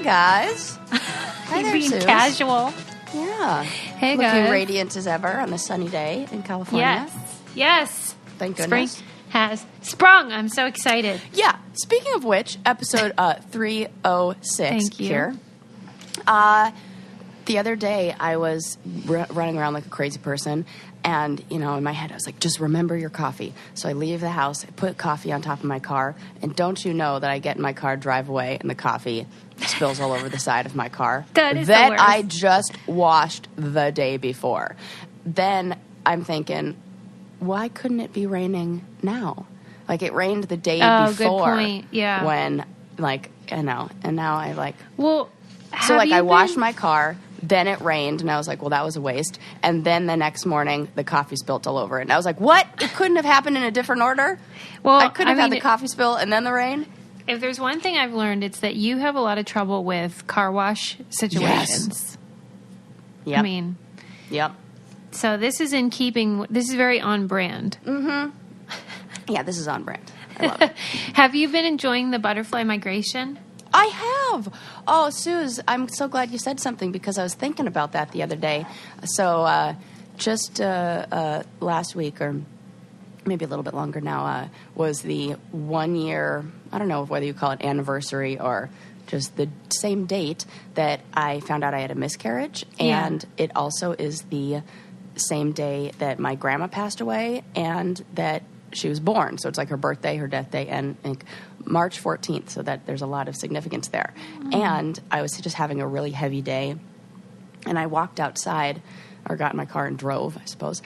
guys. Hi there, being Suze. casual. Yeah. Hey, Looking guys. radiant as ever on a sunny day in California. Yes. Thank goodness. Spring has sprung. I'm so excited. Yeah. Speaking of which, episode 306 Thank you. here. The other day, I was running around like a crazy person, and, in my head, I was like, just remember your coffee. So I leave the house, I put coffee on top of my car, and don't you know that I get in my car, drive away, and the coffee spills all over the side of my car. That is the worst. I just washed the day before. Then I'm thinking, why couldn't it be raining now? Like, it rained the day before. Good point. Yeah. When, and now I, Well, so, I washed my car, then it rained, and I was like, well, that was a waste. And then the next morning, the coffee spilt all over it. And I was like, what? It couldn't have happened in a different order? Well, I couldn't have had the coffee spill and then the rain? If there's one thing I've learned, it's that you have a lot of trouble with car wash situations. Yep. I mean, Yep. so this is in keeping, this is very on brand. Yeah, this is on brand. I love it. Have you been enjoying the butterfly migration? I have. Oh, Suze, I'm so glad you said something because I was thinking about that the other day. So just last week, or maybe a little bit longer now, was the 1 year, I don't know whether you call it anniversary or just the same date that I found out I had a miscarriage. Yeah. And it also is the same day that my grandma passed away and that she was born. So it's like her birthday, her death day, and March 14th, so that there's a lot of significance there. And I was just having a really heavy day, and I walked outside, or got in my car and drove, I suppose,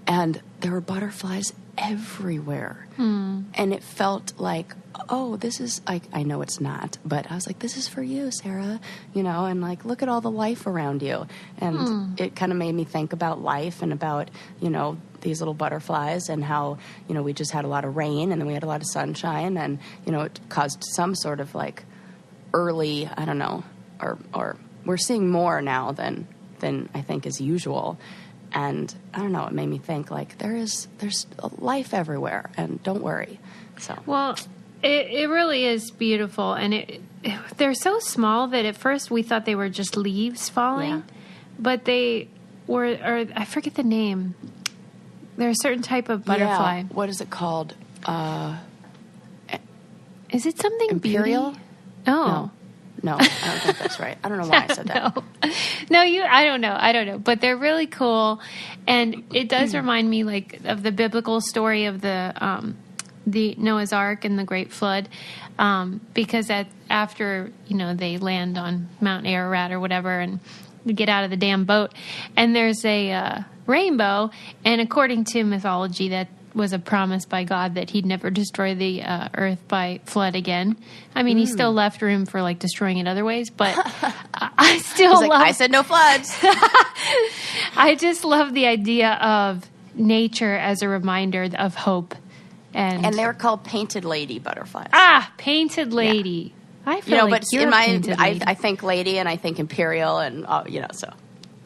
and there were butterflies everywhere. And it felt like, oh, this is, I know it's not, but I was like, this is for you, Sarah, and look at all the life around you. And it kind of made me think about life and about, these little butterflies and how, we just had a lot of rain and then we had a lot of sunshine and, it caused some sort of early, I don't know, or we're seeing more now than I think is usual. And I don't know, it made me think there's life everywhere and don't worry. So Well, it really is beautiful. And they're so small that at first we thought they were just leaves falling. Yeah. But they were, or I forget the name. They're a certain type of butterfly. Yeah. What is it called? Is it something Imperial? beauty? Oh. No, I don't think that's right. I don't know why I said that. No, I don't know. But they're really cool. And it does remind me of the biblical story of the Noah's Ark and the Great Flood. Because after, they land on Mount Ararat or whatever and get out of the damn boat. And there's a rainbow. And according to mythology, that was a promise by God that he'd never destroy the earth by flood again. I mean, he still left room for destroying it other ways, but I still love... I said no floods. I just love the idea of nature as a reminder of hope. And they were called painted lady butterflies. Painted lady. Yeah. I feel but you're in a painted lady. I think lady and I think imperial and, so...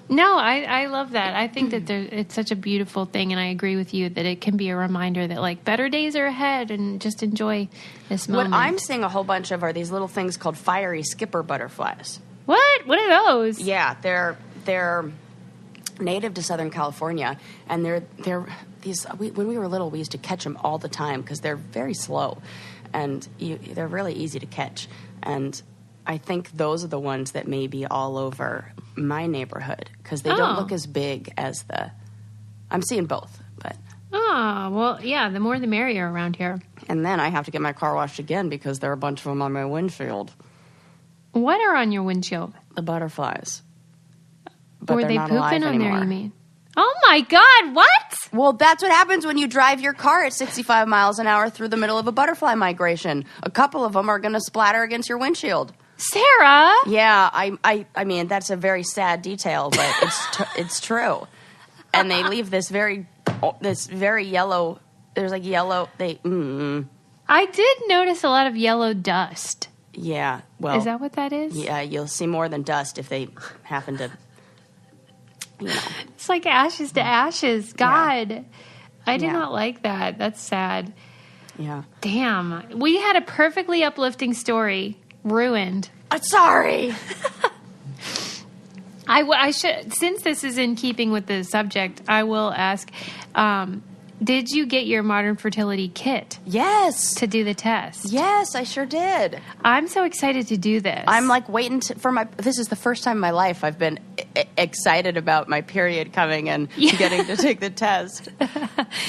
No, I love that. I think that it's such a beautiful thing, and I agree with you that it can be a reminder that better days are ahead, and just enjoy this moment. What I'm seeing a whole bunch of are these little things called fiery skipper butterflies. What? What are those? Yeah, they're native to Southern California, and they're these. When we were little, we used to catch them all the time because they're very slow, and they're really easy to catch. And I think those are the ones that may be all over my neighborhood because they don't look as big as I'm seeing both, but. Oh, well, yeah, the more the merrier around here. And then I have to get my car washed again because there are a bunch of them on my windshield. What are on your windshield? The butterflies. But Were they're they not pooping alive on anymore. there, you mean? Oh, my God, what? Well, that's what happens when you drive your car at 65 miles an hour through the middle of a butterfly migration. A couple of them are going to splatter against your windshield. Sarah? Yeah, I mean, that's a very sad detail, but it's true. And they leave this very yellow, there's yellow, I did notice a lot of yellow dust. Yeah, well. Is that what that is? Yeah, you'll see more than dust if they happen to, It's like ashes to ashes. God. Yeah. I did not like that. That's sad. Yeah. Damn. We had a perfectly uplifting story ruined Sorry. I should, since this is in keeping with the subject, I will ask, did you get your modern fertility kit? Yes. To do the test? Yes, I sure did. I'm so excited to do this. I'm like waiting this is the first time in my life I've been excited about my period coming and getting to take the test.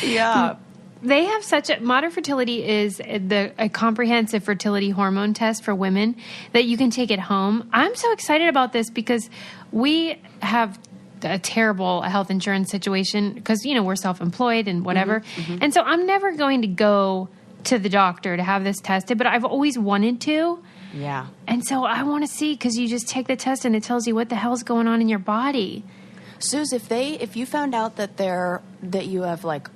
Yeah. They have modern fertility is a comprehensive fertility hormone test for women that you can take at home. I'm so excited about this because we have a terrible health insurance situation because, we're self-employed and whatever. Mm-hmm. And so I'm never going to go to the doctor to have this tested, but I've always wanted to. Yeah. And so I want to see, because you just take the test and it tells you what the hell's going on in your body. Suze, if you found out that you have like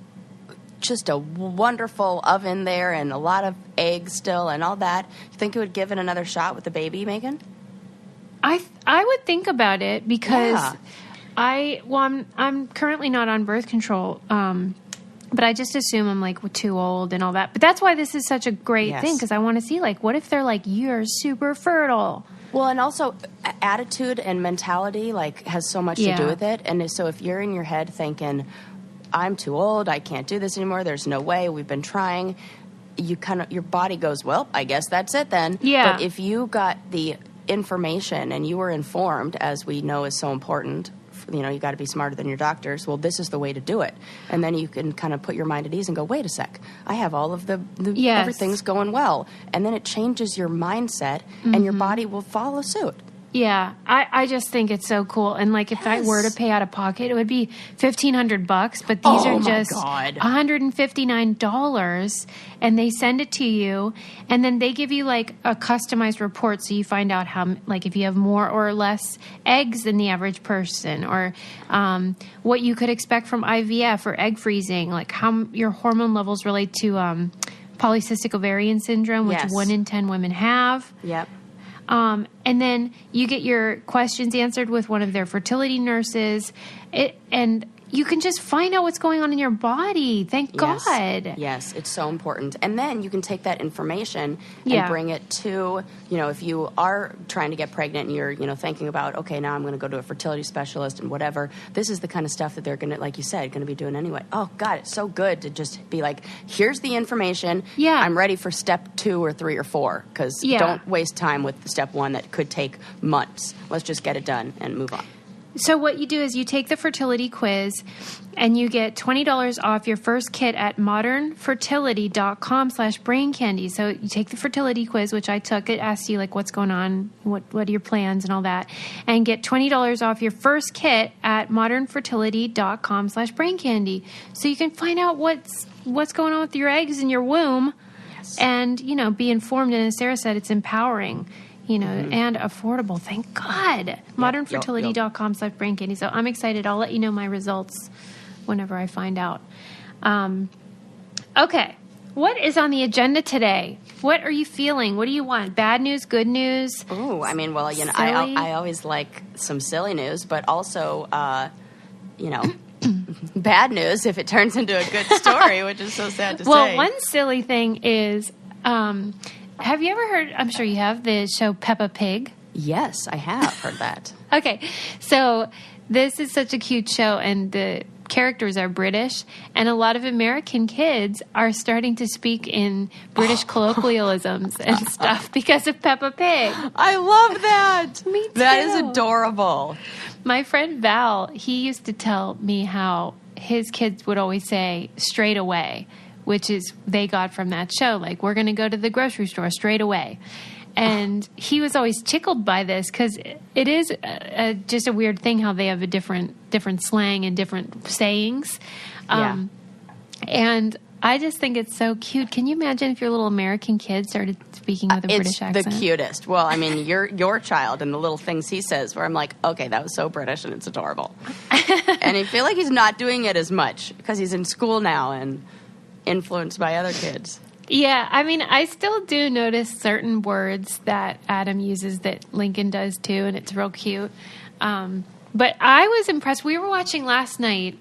just a wonderful oven there and a lot of eggs still and all that, you think it would give it another shot with the baby, Megan? I would think about it because I'm currently not on birth control, but I just assume I'm like too old and all that. But that's why this is such a great thing, because I want to see like, what if they're like, you're super fertile? Well, and also attitude and mentality like has so much to do with it. And so if you're in your head thinking, I'm too old, I can't do this anymore, there's no way, we've been trying, your body goes, well, I guess that's it then. Yeah. But if you got the information and you were informed, as we know is so important, you got to be smarter than your doctors, well, this is the way to do it. And then you can kind of put your mind at ease and go, wait a sec, I have all of everything's going well. And then it changes your mindset and your body will follow suit. Yeah, I just think it's so cool. And like, if I were to pay out of pocket, it would be $1,500. But these are just $159, and they send it to you, and then they give you like a customized report, so you find out how, like, if you have more or less eggs than the average person, or what you could expect from IVF or egg freezing, like how your hormone levels relate to polycystic ovarian syndrome, which 1 in 10 women have. Yep. And then you get your questions answered with one of their fertility nurses. And you can just find out what's going on in your body. Thank God. Yes, it's so important. And then you can take that information and bring it to, if you are trying to get pregnant and you're, thinking about, okay, now I'm going to go to a fertility specialist and whatever. This is the kind of stuff that they're going to, like you said, going to be doing anyway. Oh, God, it's so good to just be like, here's the information. Yeah. I'm ready for step 2 or 3 or 4, because don't waste time with step 1 that could take months. Let's just get it done and move on. So what you do is you take the fertility quiz and you get $20 off your first kit at modernfertility.com/braincandy. So you take the fertility quiz, which I took. It asks you like, what's going on, what are your plans and all that, and get $20 off your first kit at modernfertility.com/braincandy. So you can find out what's going on with your eggs in your womb and, be informed. And as Sarah said, it's empowering. And affordable. Thank God. Modernfertility.com/braincandy. So I'm excited. I'll let you know my results whenever I find out. Okay. What is on the agenda today? What are you feeling? What do you want? Bad news? Good news? Oh, I mean, well, I always like some silly news, but also, bad news if it turns into a good story, which is so sad to say. Well, one silly thing is... have you ever heard, I'm sure you have, the show Peppa Pig? Yes, I have heard that. Okay, so this is such a cute show, and the characters are British, and a lot of American kids are starting to speak in British colloquialisms and stuff because of Peppa Pig. I love that. Me too. That is adorable. My friend Val, he used to tell me how his kids would always say straight away, which is they got from that show. Like, we're going to go to the grocery store straight away. And he was always tickled by this because it is just a weird thing how they have a different slang and different sayings. And I just think it's so cute. Can you imagine if your little American kid started speaking with a British accent? It's the cutest. Well, I mean, your child and the little things he says where I'm like, okay, that was so British and it's adorable. And I feel like he's not doing it as much because he's in school now and influenced by other kids. Yeah, I mean, I still do notice certain words that Adam uses that Lincoln does too, and it's real cute. But I was impressed. We were watching last night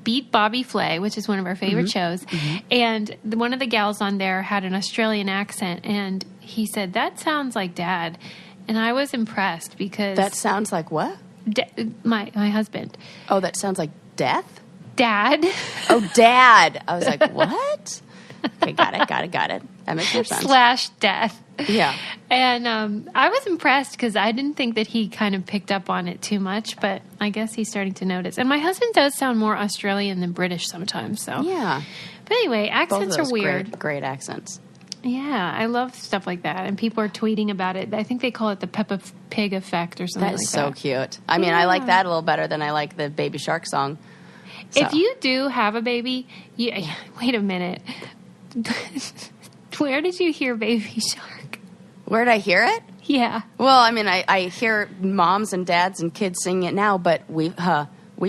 Beat Bobby Flay, which is one of our favorite shows, and one of the gals on there had an Australian accent, and he said, "That sounds like Dad." And I was impressed because... That sounds like what? My husband. Oh, that sounds like death? Dad. Oh, Dad. I was like, what? Okay, got it. That makes more sense. / death. Yeah. And I was impressed because I didn't think that he kind of picked up on it too much, but I guess he's starting to notice. And my husband does sound more Australian than British sometimes, so. Yeah. But anyway, accents Both of those are weird. Great accents. Yeah, I love stuff like that. And people are tweeting about it. I think they call it the Peppa Pig effect or something like that. That is so cute. I mean, I like that a little better than I like the Baby Shark song. So. If you do have a baby, wait a minute. Where did you hear Baby Shark? Where did I hear it? Yeah. Well, I mean, I hear moms and dads and kids singing it now, but we've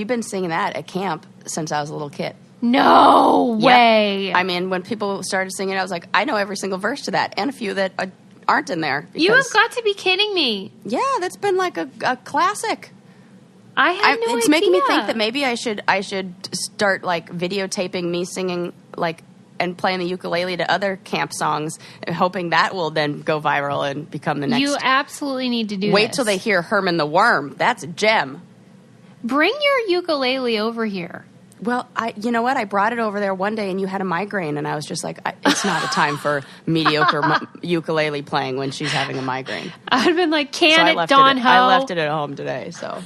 been singing that at camp since I was a little kid. No way. Yep. I mean, when people started singing it, I was like, I know every single verse to that, and a few that aren't in there. You have got to be kidding me. Yeah, that's been like a classic. I had no idea. It's making me think that maybe I should start like videotaping me singing like and playing the ukulele to other camp songs, hoping that will then go viral and become the next. You absolutely need to do Wait this. till they hear Herman the Worm. That's a gem. Bring your ukulele over here. Well, you know what? I brought it over there one day, and you had a migraine, and I was just like, it's not a time for mediocre ukulele playing when she's having a migraine. I'd have been like, Dawn Ho. I left it at home today, so.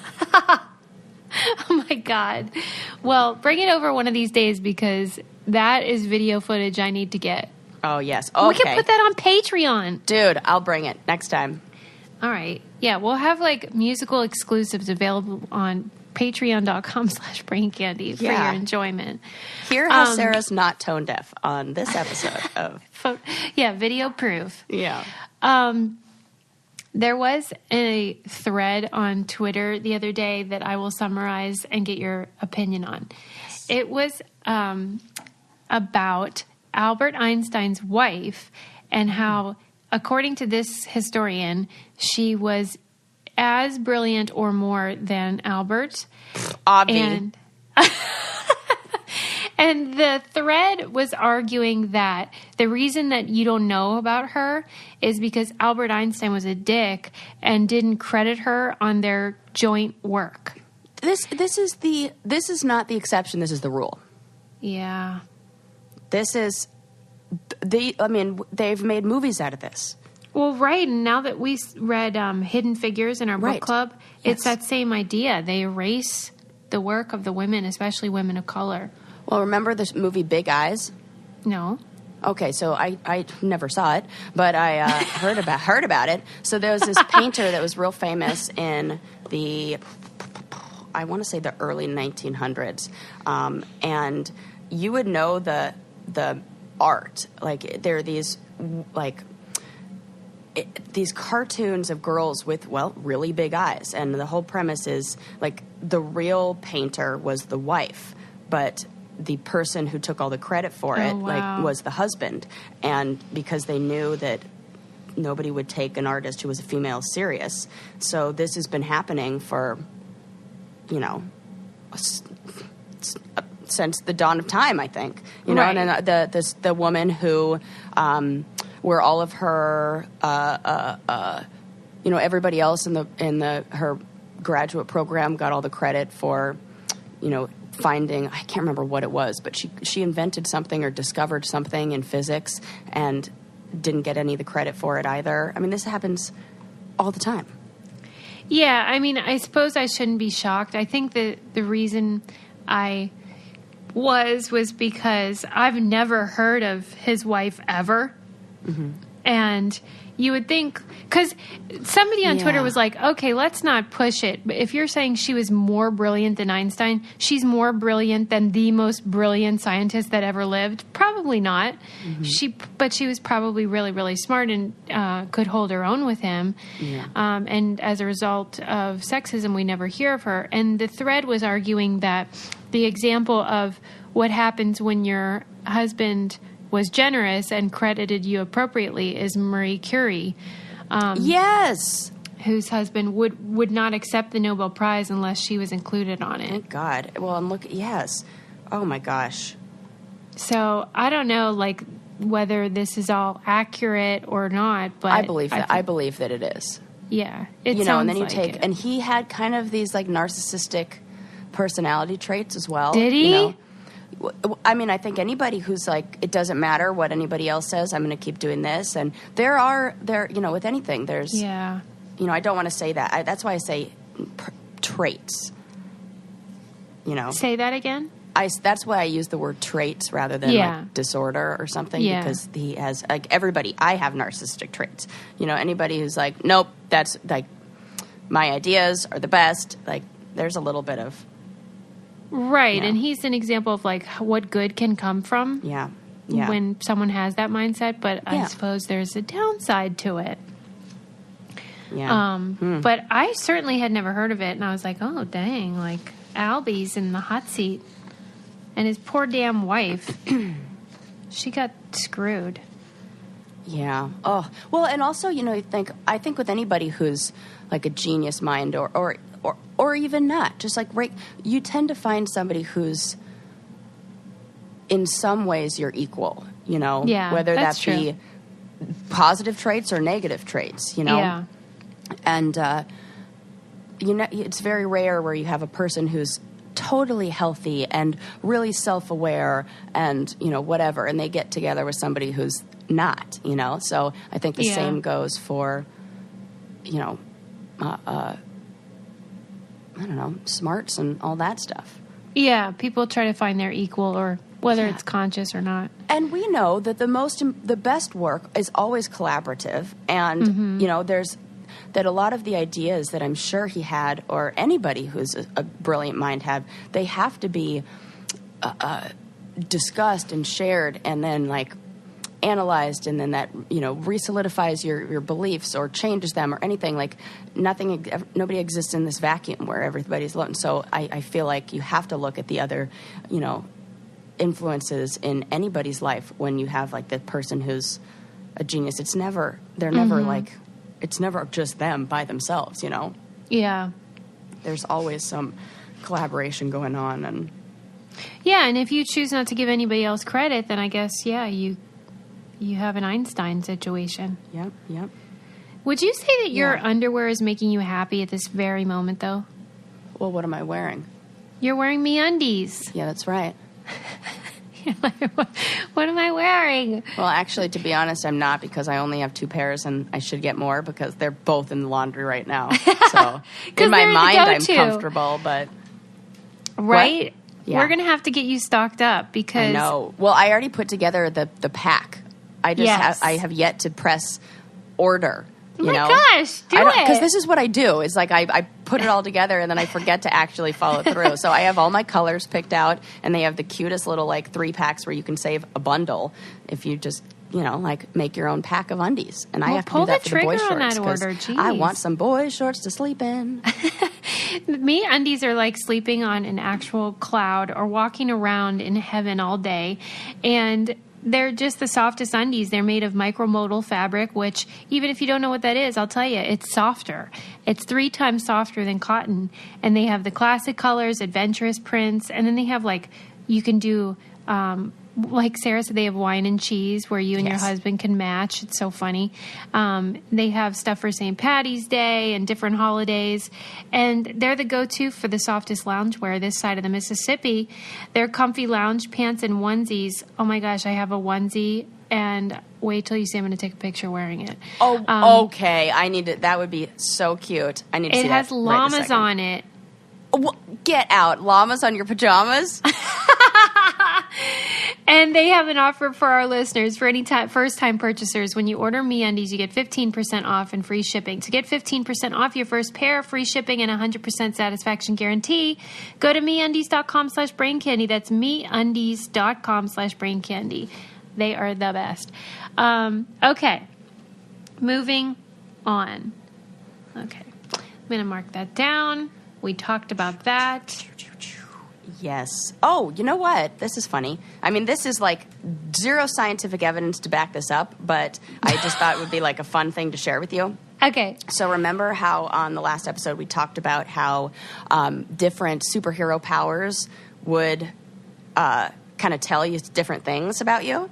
Oh, my God. Well, bring it over one of these days because that is video footage I need to get. Oh, yes. Okay. We can put that on Patreon. Dude, I'll bring it next time. All right. Yeah, we'll have like musical exclusives available on patreon.com/braincandy for your enjoyment. Hear how Sarah's not tone deaf on this episode of... video proof. Yeah. There was a thread on Twitter the other day that I will summarize and get your opinion on. Yes. It was about Albert Einstein's wife and how, according to this historian, she was as brilliant or more than Albert. Obvi. And the thread was arguing that the reason that you don't know about her is because Albert Einstein was a dick and didn't credit her on their joint work. This is not the exception. This is the rule. Yeah. They've made movies out of this. Well, right. And now that we read Hidden Figures in our book club, it's that same idea. They erase the work of the women, especially women of color. Well, remember the movie Big Eyes? No. Okay, so I never saw it, but I heard about it. So there was this painter that was real famous in the, I want to say the early 1900s, and you would know the art. Like there are these these cartoons of girls with really big eyes, and the whole premise is like the real painter was the wife, but the person who took all the credit for it was the husband. And because they knew that nobody would take an artist who was a female serious, so this has been happening for since the dawn of time, I think. You know, and then the woman who where all of her everybody else in her graduate program got all the credit for finding, I can't remember what it was, but she invented something or discovered something in physics and didn't get any of the credit for it either. I mean, this happens all the time. Yeah, I mean, I suppose I shouldn't be shocked. I think that the reason I was because I've never heard of his wife ever. Mm-hmm. And you would think, because somebody on Twitter was like, okay, let's not push it. But if you're saying she was more brilliant than Einstein, she's more brilliant than the most brilliant scientist that ever lived. Probably not. Mm-hmm. But she was probably really, really smart and could hold her own with him. Yeah. And as a result of sexism, we never hear of her. And the thread was arguing that the example of what happens when your husband was generous and credited you appropriately is Marie Curie. Yes. Whose husband would not accept the Nobel Prize unless she was included on it. Thank God. Well, and look, yes. Oh, my gosh. So, I don't know, like, whether this is all accurate or not, but I believe that it is. Yeah, it you know, and then you like take, it. and he had kind of these like narcissistic personality traits as well. Did he? You know? I mean, I think anybody who's like, it doesn't matter what anybody else says, I'm going to keep doing this. And there, you know, with anything, there's, you know, I don't want to say that. That's why I say traits. You know, say that again. That's why I use the word traits rather than like disorder or something, because he has, like, everybody, I have narcissistic traits. You know, anybody who's like, nope, that's like, my ideas are the best, like, there's a little bit of. Right, you know. and he's an example of like what good can come from when someone has that mindset, but I suppose there's a downside to it. Yeah. But I certainly had never heard of it, and I was like, oh, dang, like, Albie's in the hot seat. And his poor damn wife, she got screwed. Yeah. Oh, well, and also, you know, I think with anybody who's like a genius mind or even not, just like, right, you tend to find somebody who's in some ways your equal, you know, whether that be positive traits or negative traits, you know. Yeah. And, you know, it's very rare where you have a person who's totally healthy and really self-aware and, you know, whatever, and they get together with somebody who's not, you know. So I think the same goes for, you know, I don't know, smarts and all that stuff. Yeah, people try to find their equal, or whether it's conscious or not. And we know that the best work is always collaborative, and you know, that a lot of the ideas that I'm sure he had, or anybody who's a brilliant mind had, they have to be discussed and shared, and then like analyzed, and then that, you know, resolidifies your beliefs or changes them or anything. Like nobody exists in this vacuum where everybody's alone. So I feel like you have to look at the other, you know, influences in anybody's life when you have like the person who's a genius. They're never like, it's never just them by themselves, you know? Yeah. There's always some collaboration going on. And if you choose not to give anybody else credit, then I guess, you have an Einstein situation. Yep. Would you say that your underwear is making you happy at this very moment, though? Well, what am I wearing? You're wearing MeUndies. Yeah, that's right. What am I wearing? Well, actually, to be honest, I'm not, because I only have 2 pairs, and I should get more because they're both in the laundry right now. So in my mind, I'm comfortable, but right? What? Yeah. We're gonna have to get you stocked up because I know. Well, I already put together the pack. I just I have yet to press order. Oh my gosh, do it. Because this is what I do. Is like I put it all together and then I forget to actually follow through. So I have all my colors picked out, and they have the cutest little like 3-packs where you can save a bundle if you just, you know, like make your own pack of undies. And I have to do that for the boy shorts. That I want some boy shorts to sleep in. MeUndies are like sleeping on an actual cloud or walking around in heaven all day, and they're just the softest undies. They're made of micromodal fabric, which, even if you don't know what that is, I'll tell you, it's softer. It's 3 times softer than cotton. And they have the classic colors, adventurous prints, and then they have, like, you can do, like Sarah said, they have wine and cheese where you and your husband can match. It's so funny. They have stuff for St. Patty's Day and different holidays. And they're the go-to for the softest loungewear this side of the Mississippi. They're comfy lounge pants and onesies. Oh, my gosh, I have a onesie. And wait till you see I'm going to take a picture wearing it. Oh, okay. I need to. That would be so cute. I need to see that. It has llamas on it. Get out. Llamas on your pajamas? And they have an offer for our listeners for any first-time purchasers. When you order MeUndies, you get 15% off and free shipping. To get 15% off your first pair, free shipping, and 100% satisfaction guarantee, go to MeUndies.com/braincandy. That's MeUndies.com/braincandy. They are the best. Okay. Moving on. Okay. I'm going to mark that down. We talked about that. Yes. Oh, you know what? This is funny. I mean, this is like zero scientific evidence to back this up, but I just thought it would be like a fun thing to share with you. Okay. So remember how on the last episode we talked about how different superhero powers would kind of tell you different things about you?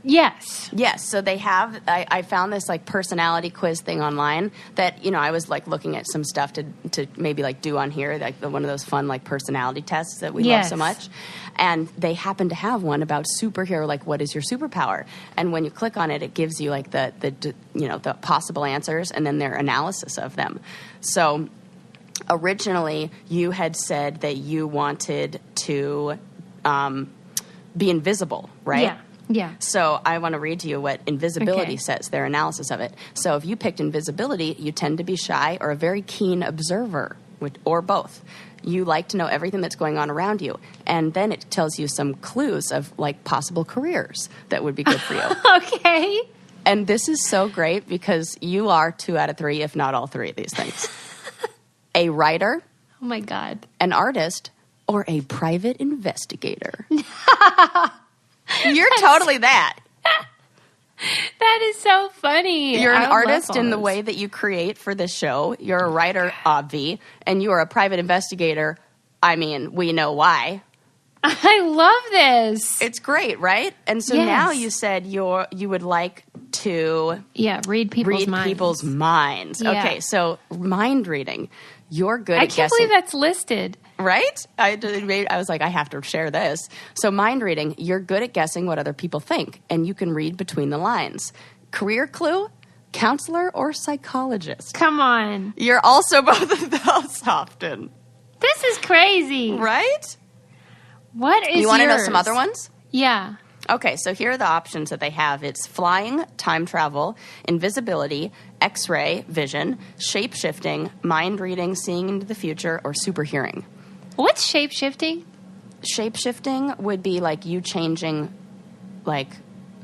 Yes. Yes, so they have, I found this like personality quiz thing online that, I was like looking at some stuff to maybe like do on here, like one of those fun like personality tests that we love so much. And they happen to have one about superhero, like what is your superpower? And when you click on it, it gives you like the possible answers and then their analysis of them. So originally you had said that you wanted to be invisible, right? Yeah. Yeah. So I want to read to you what invisibility Okay. says, their analysis of it. So if you picked invisibility, you tend to be shy or a very keen observer, or both. You like to know everything that's going on around you. And then it tells you some clues of like possible careers that would be good for you. Okay. And this is so great because you are 2 out of 3, if not all 3 of these things. A writer, Oh my God. an artist, or a private investigator. You're totally that. That is so funny. You're an I love artist in the those. way that you create for this show. You're a writer, obvi, and you are a private investigator. I mean, we know why. I love this. It's great, right? And so Yes. now you said you would like to Yeah, read people's read minds. people's minds. Yeah. Okay, so mind reading. You're good I at can't guessing. believe that's listed. Right? I was like, I have to share this. So mind reading, you're good at guessing what other people think, and you can read between the lines. Career clue, counselor or psychologist. Come on. You're also both of those often. This is crazy. Right? What is You want to know yours? some other ones? Yeah. Okay, so here are the options that they have. It's flying, time travel, invisibility, X-ray vision, shape-shifting, mind reading, seeing into the future, or super hearing. What's shape-shifting? Shape-shifting would be like you changing like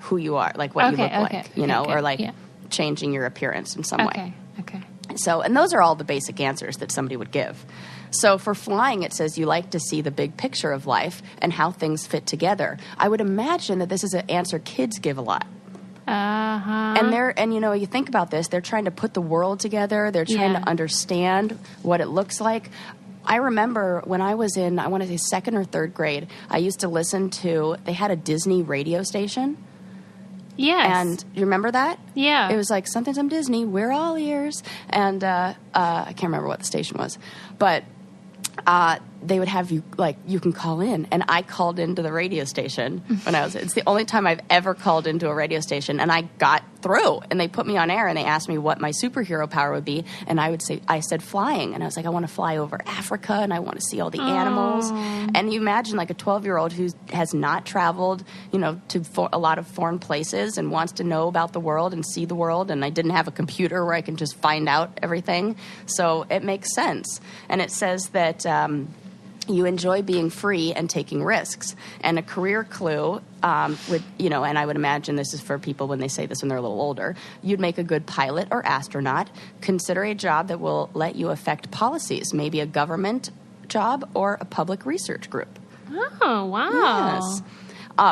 who you are, like what you look like, or like changing your appearance in some way. Okay. So, and those are all the basic answers that somebody would give. So for flying, it says you like to see the big picture of life and how things fit together. I would imagine that this is an answer kids give a lot. Uh-huh. And you think about this, they're trying to put the world together. They're trying to understand what it looks like. I remember when I was in, I want to say 2nd or 3rd grade, I used to listen to, they had a Disney radio station. Yes. And you remember that? Yeah. It was like some Disney, we're all ears. And I can't remember what the station was. But they would have you, like, you can call in. And I called into the radio station when it's the only time I've ever called into a radio station. And I got through. And they put me on air and they asked me what my superhero power would be. And I said flying. And I was like, I want to fly over Africa and I want to see all the animals. And you imagine like a 12-year-old who has not traveled, to a lot of foreign places and wants to know about the world and see the world. And I didn't have a computer where I can just find out everything. So it makes sense. And it says that you enjoy being free and taking risks. And a career clue would, and I would imagine this is for people when they say this when they're a little older, you'd make a good pilot or astronaut. Consider a job that will let you affect policies, maybe a government job or a public research group. Oh, wow. Yes.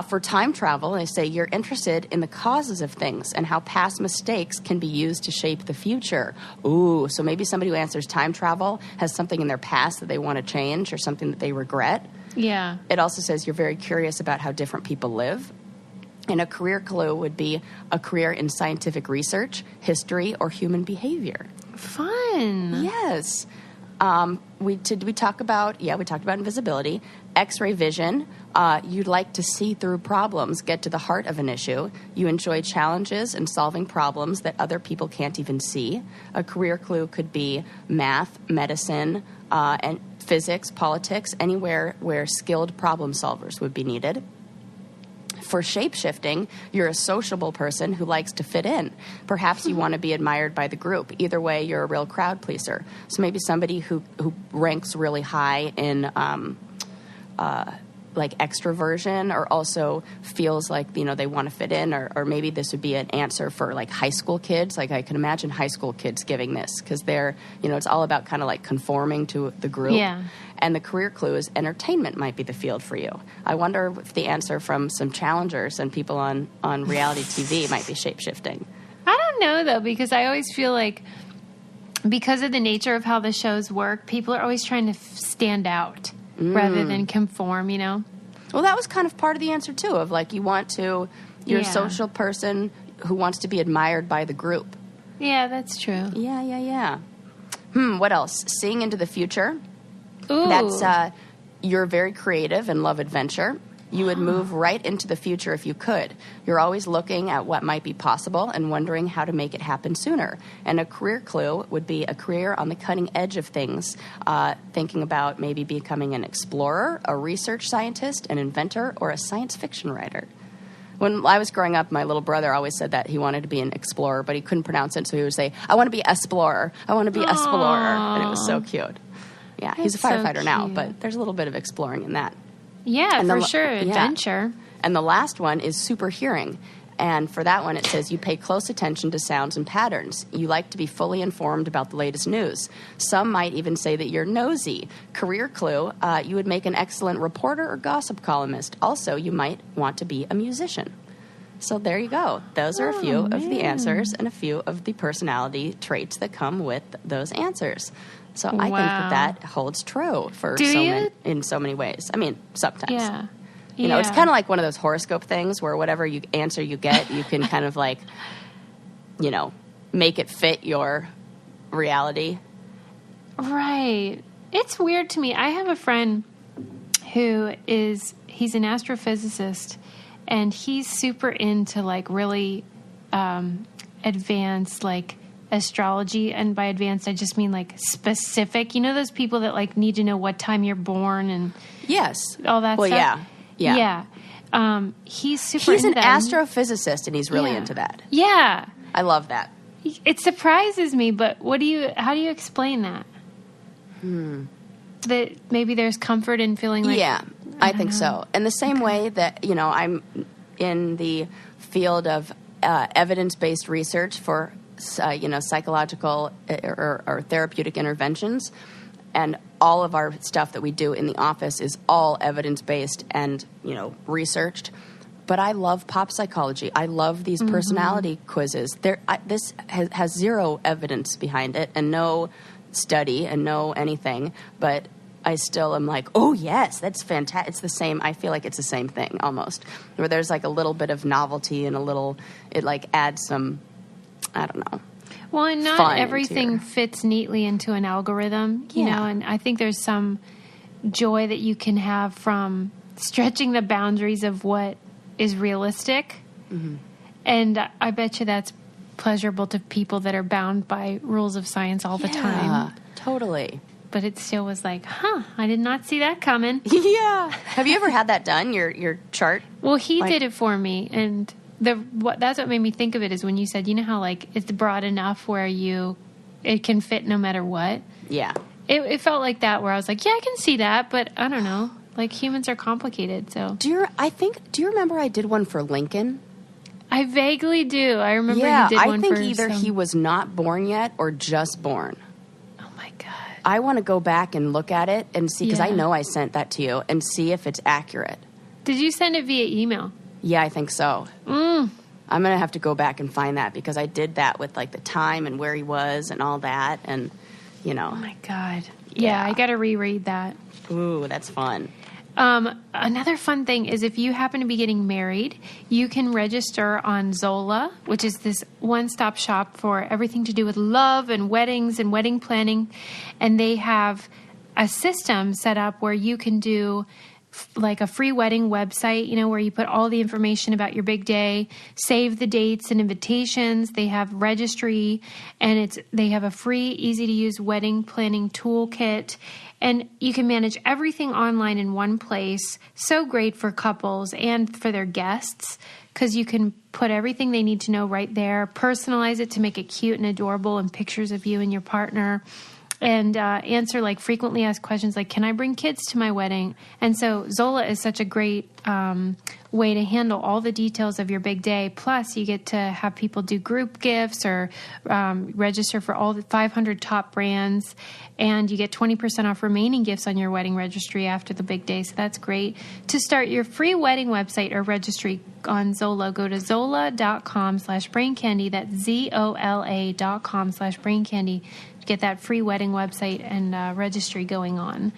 For time travel, they say you're interested in the causes of things and how past mistakes can be used to shape the future. Ooh, so maybe somebody who answers time travel has something in their past that they want to change or something that they regret. Yeah. It also says you're very curious about how different people live. And a career clue would be a career in scientific research, history, or human behavior. Fun. Yes. We talked about invisibility, X-ray vision. You'd like to see through problems, get to the heart of an issue. You enjoy challenges and solving problems that other people can't even see. A career clue could be math, medicine, and physics, politics, anywhere where skilled problem solvers would be needed. For shape-shifting, you're a sociable person who likes to fit in. Perhaps you want to be admired by the group. Either way, you're a real crowd pleaser. So maybe somebody who ranks really high in like extroversion or also feels like, they want to fit in, or maybe this would be an answer for like high school kids. Like I can imagine high school kids giving this because they're, it's all about kind of like conforming to the group. Yeah. And the career clue is entertainment might be the field for you. I wonder if the answer from some challengers and people on reality TV might be shape-shifting. I don't know, though, because I always feel like because of the nature of how the shows work, people are always trying to stand out rather than conform, Well, that was kind of part of the answer, too, of like you want to You're a Yeah. social person who wants to be admired by the group. Yeah, that's true. Yeah. What else? Seeing into the future. Ooh. That's you're very creative and love adventure. You would move right into the future if you could. You're always looking at what might be possible and wondering how to make it happen sooner. And a career clue would be a career on the cutting edge of things, thinking about maybe becoming an explorer, a research scientist, an inventor, or a science fiction writer. When I was growing up, my little brother always said that he wanted to be an explorer, but he couldn't pronounce it, so he would say, I want to be explorer. I want to be explorer. And it was so cute. Yeah, he's a That's so firefighter now, cute. but there's a little bit of exploring in that. Yeah, And for the- sure. yeah. Adventure. And the last one is super hearing. And for that one, it says you pay close attention to sounds and patterns. You like to be fully informed about the latest news. Some might even say that you're nosy. Career clue, you would make an excellent reporter or gossip columnist. Also, you might want to be a musician. So there you go. Those are a few of the answers and a few of the personality traits that come with those answers. So I think Wow. that holds true for Do you? in so many ways. I mean, sometimes. Yeah. You know, it's kind of like one of those horoscope things where whatever answer you get, you can kind of like, you know, make it fit your reality. Right. It's weird to me. I have a friend he's an astrophysicist, and he's super into like really advanced like astrology. And by advanced, I just mean like specific. You know those people that like need to know what time you're born and Yes. all that Well, stuff? yeah. Yeah. He's super He's into an that. astrophysicist, and he's really Yeah. into that. Yeah. I love that. It surprises me, but how do you explain that? That maybe there's comfort in feeling like... Yeah, I think so. In the same way that, you know, I'm in the field of evidence-based research for, you know, psychological or therapeutic interventions, and all of our stuff that we do in the office is all evidence-based and, you know, researched. But I love pop psychology. I love these personality quizzes. This has zero evidence behind it and no study and no anything, but I still am like, oh, yes, that's fantastic. It's the same. I feel like it's the same thing almost, where there's like a little bit of novelty and it like adds some, I don't know. Well, and fun not into everything your- fits neatly into an algorithm, you Yeah. know, and I think there's some joy that you can have from stretching the boundaries of what is realistic. And I bet you that's pleasurable to people that are bound by rules of science all the time. Totally. But it still was like, I did not see that coming. Yeah. Have you ever had that done, your chart? Well, he Like- did it for me, and that's what made me think of it is when you said, you know how like it's broad enough where it can fit no matter what. Yeah. It felt like that where I was like, yeah, I can see that, but I don't know. Like humans are complicated, so Do you remember I did one for Lincoln? I vaguely do. I remember Yeah, you did I one think for either he was not born yet or just born. Oh my god! I want to go back and look at it and see, because I Yeah. know I sent that to you, and see if it's accurate. Did you send it via email? Yeah, I think so. I'm going to have to go back and find that, because I did that with like the time and where he was and all that, and you know. Oh my god! Yeah, I got to reread that. Ooh, that's fun. Another fun thing is if you happen to be getting married, you can register on Zola, which is this one-stop shop for everything to do with love and weddings and wedding planning. And they have a system set up where you can do like a free wedding website, you know, where you put all the information about your big day, save the dates and invitations. They have registry, and they have a free, easy to use wedding planning toolkit, and you can manage everything online in one place. So great for couples and for their guests, because you can put everything they need to know right there, personalize it to make it cute and adorable, and pictures of you and your partner. And answer like frequently asked questions like, can I bring kids to my wedding? And so Zola is such a great way to handle all the details of your big day. Plus, you get to have people do group gifts or register for all the 500 top brands. And you get 20% off remaining gifts on your wedding registry after the big day. So that's great. To start your free wedding website or registry on Zola, go to zola.com/braincandy. That's ZOLA.com/braincandy. Get that free wedding website and registry going on.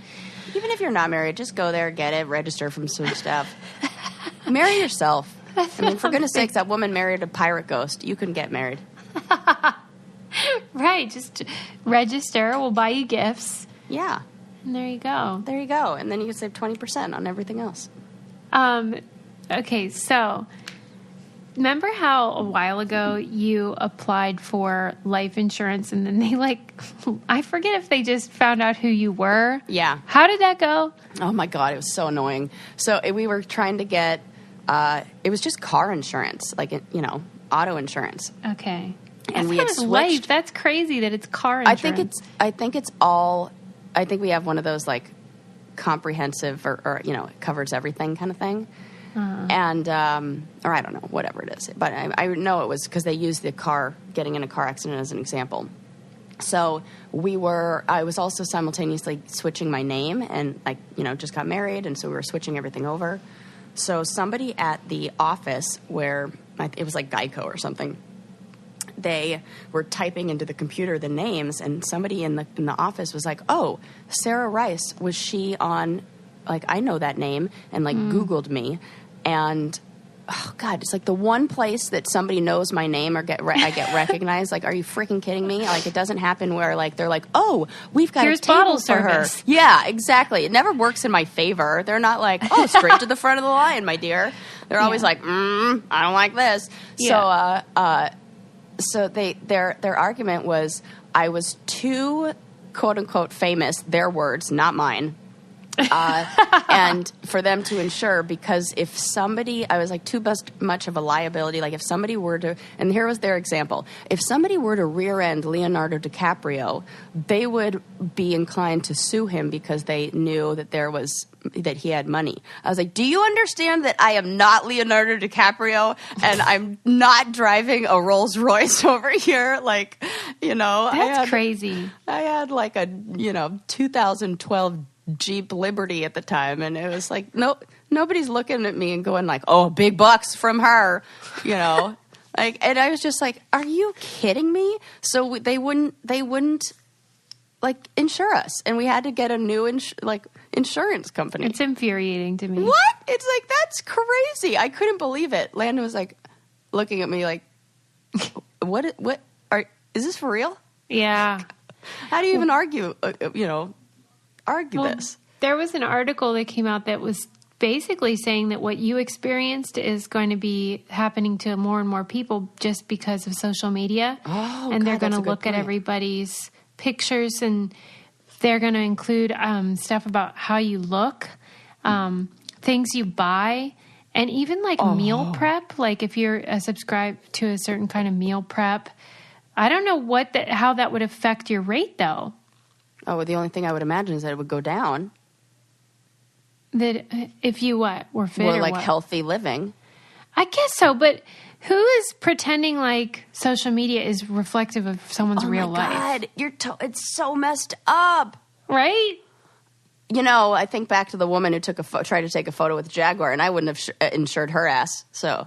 Even if you're not married, just go there, get it, register from some stuff. Marry yourself. I mean, for goodness sakes, that woman married a pirate ghost. You couldn't get married. Right. Just register. We'll buy you gifts. Yeah. And there you go. There you go. And then you can save 20% on everything else. Okay, so remember how a while ago you applied for life insurance and then they I forget if they just found out who you were? Yeah. How did that go? Oh my God, it was so annoying. So we were trying to get, it was just car insurance, auto insurance. Okay. And we had switched. Life. That's crazy that it's car insurance. I think we have one of those comprehensive or it covers everything kind of thing. Uh-huh. And, or I don't know, whatever it is. But I know it was because they used getting in a car accident as an example. So I was also simultaneously switching my name and just got married. And so we were switching everything over. So somebody at the office where it was like Geico or something, they were typing into the computer the names, and somebody in the office was like, "Oh, Sarah Rice, was she on?" I know that name, and Googled me, and oh God, it's the one place that somebody knows my name or I get recognized. Are you freaking kidding me? It doesn't happen where they're like, "Oh, we've got Here's a table bottle for her." service. Yeah, exactly. It never works in my favor. They're not like, "Oh, straight to the front of the line, my dear." They're always like, "I don't like this." Yeah. So their argument was I was too quote unquote famous, their words, not mine. And for them to insure, because if somebody, I was too much of a liability. If somebody were to, and here was their example, if somebody were to rear end Leonardo DiCaprio, they would be inclined to sue him because they knew that he had money. I was like, do you understand that I am not Leonardo DiCaprio and I'm not driving a Rolls Royce over here? That's crazy. I had a 2012 Jeep Liberty at the time, and it was nobody's looking at me and going oh, big bucks from her, and I was just are you kidding me? So they wouldn't insure us, and we had to get a new insurance company. It's infuriating to me. What? It's that's crazy. I couldn't believe it. Landon was looking at me what is this for real? Yeah. How do you even argue this? There was an article that came out that was basically saying that what you experienced is going to be happening to more and more people just because of social media. Oh, and they're God, going to look at everybody's pictures, and they're going to include stuff about how you look, things you buy, and even meal prep. If you're subscribed to a certain kind of meal prep, I don't know how that would affect your rate though. Oh, well, the only thing I would imagine is that it would go down. That if you were fit or or what? Healthy living. I guess so, but who is pretending social media is reflective of someone's real life? Oh my God, it's so messed up, right? I think back to the woman who tried to take a photo with Jaguar, and I wouldn't have insured her ass. So